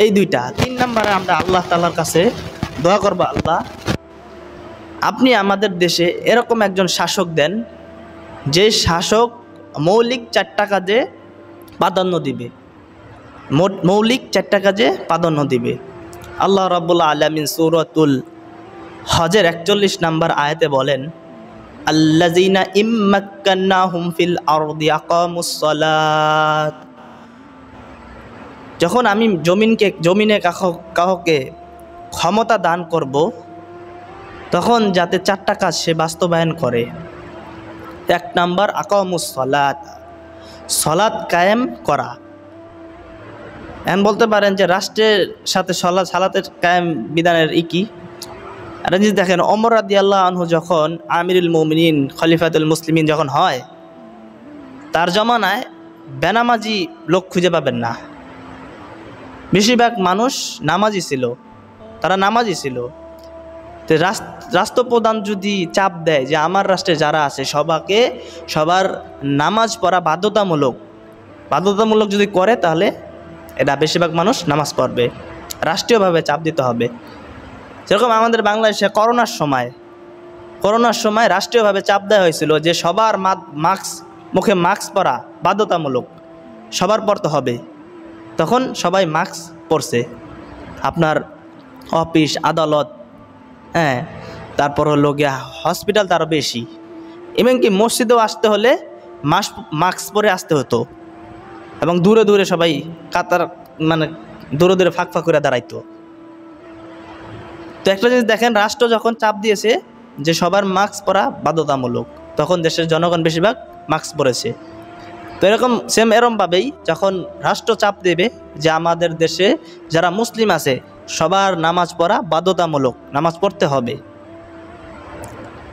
এই দুইটা। 3 নম্বরে আমরা আল্লাহ তাআলার কাছে দোয়া করব, আল্লাহ আপনি আমাদের দেশে এরকম একজন শাসক দেন যে শাসক মৌলিক 4টা কাজে প্রাধান্য দিবে, মৌলিক 4টা কাজে প্রাধান্য দিবে। আল্লাহ রাব্বুল আলামিন সূরাতুল হজের 41 নম্বর আয়াতে বলেন, আল্লাযীনা ইম্মাক্কান্নাহুম ফিল আরদি আকামুস সালাত। যখন আমি জমিনে কাউকে ক্ষমতা দান করব, তখন যাতে 4টা কাজ সে বাস্তবায়ন করে। 1 নাম্বার আকামুস সালাত, সালাত কায়েম করা। এখন বলতে পারেন যে রাষ্ট্রের সাথে সালাতের কায়েম বিধানের কি? আর যদি দেখেন ওমর রাদিয়াল্লাহু আনহু যখন আমিরুল মুমিনিন খলিফাতুল মুসলিমিন যখন হয়, তার জমানায় বেনামাজি লোক খুঁজে পাবেন না। বেশিরভাগ মানুষ নামাজি ছিল, তারা নামাজি ছিল। তো রাষ্ট্রপ্রধান যদি চাপ দেয় যে আমার রাষ্ট্রে যারা আছে সবার নামাজ পড়া বাধ্যতামূলক যদি করে, তাহলে এটা বেশিরভাগ মানুষ নামাজ পড়বে। রাষ্ট্রীয়ভাবে চাপ দিতে হবে। যেরকম আমাদের বাংলাদেশে করোনার সময় রাষ্ট্রীয়ভাবে চাপ দেওয়া হয়েছিল যে সবার মুখে মাস্ক পরা বাধ্যতামূলক, সবার পড়তে হবে। তখন সবাই মাস্ক পরছে। আপনার অফিস আদালত, তারপর হলো গিয়া হসপিটাল, তারও বেশি। এমনকি মসজিদেও আসতে হলে মাস্ক পরে আসতে হতো, এবং দূরে দূরে সবাই কাতার দূরে ফাঁক করে দাঁড়াইতো। তো একটা জিনিস দেখেন, রাষ্ট্র যখন চাপ দিয়েছে যে সবার মাস্ক পরা বাধ্যতামূলক, তখন দেশের জনগণ বেশিরভাগ মাস্ক পরেছে। তো এরকমভাবেই যখন রাষ্ট্র চাপ দেবে যে আমাদের দেশে যারা মুসলিম আছে সবার নামাজ পড়া বাধ্যতামূলক, নামাজ পড়তে হবে।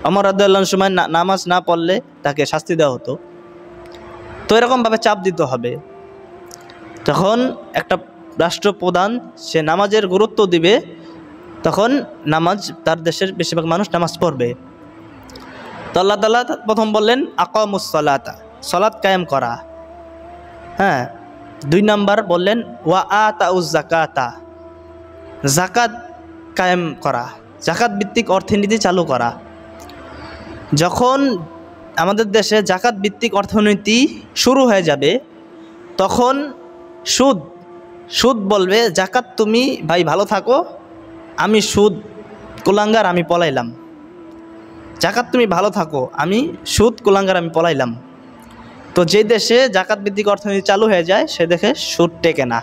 ওমর রাদিয়াল্লাহু আনহু সময় নামাজ না পড়লে তাকে শাস্তি দেওয়া হতো। তো এরকমভাবে চাপ দিতে হবে। তখন একটা রাষ্ট্রপ্রধান সে নামাজের গুরুত্ব দিবে, তখন তার দেশের বেশিরভাগ মানুষ নামাজ পড়বে। তো আল্লাহ তাআলা প্রথম বললেন আকামুস সালাতা, সালাত কায়েম করা। 2 নাম্বার বললেন ওয়া আতাউজ যাকাতা, যাকাত কায়েম করা, যাকাত ভিত্তিক অর্থনীতি চালু করা। যখন আমাদের দেশে যাকাত ভিত্তিক অর্থনীতি শুরু হয়ে যাবে, তখন সুদ বলবে, যাকাত তুমি ভাই ভালো থাকো, আমি সুদ কুলাঙ্গার আমি পলাইলাম। যাকাত তুমি ভালো থাকো, আমি সুদ কুলাঙ্গার আমি পলাইলাম। তো যে দেশে যাকাত ভিত্তিক অর্থনীতি চালু হয়ে যায়, সে দেখে সুদ টেকে না।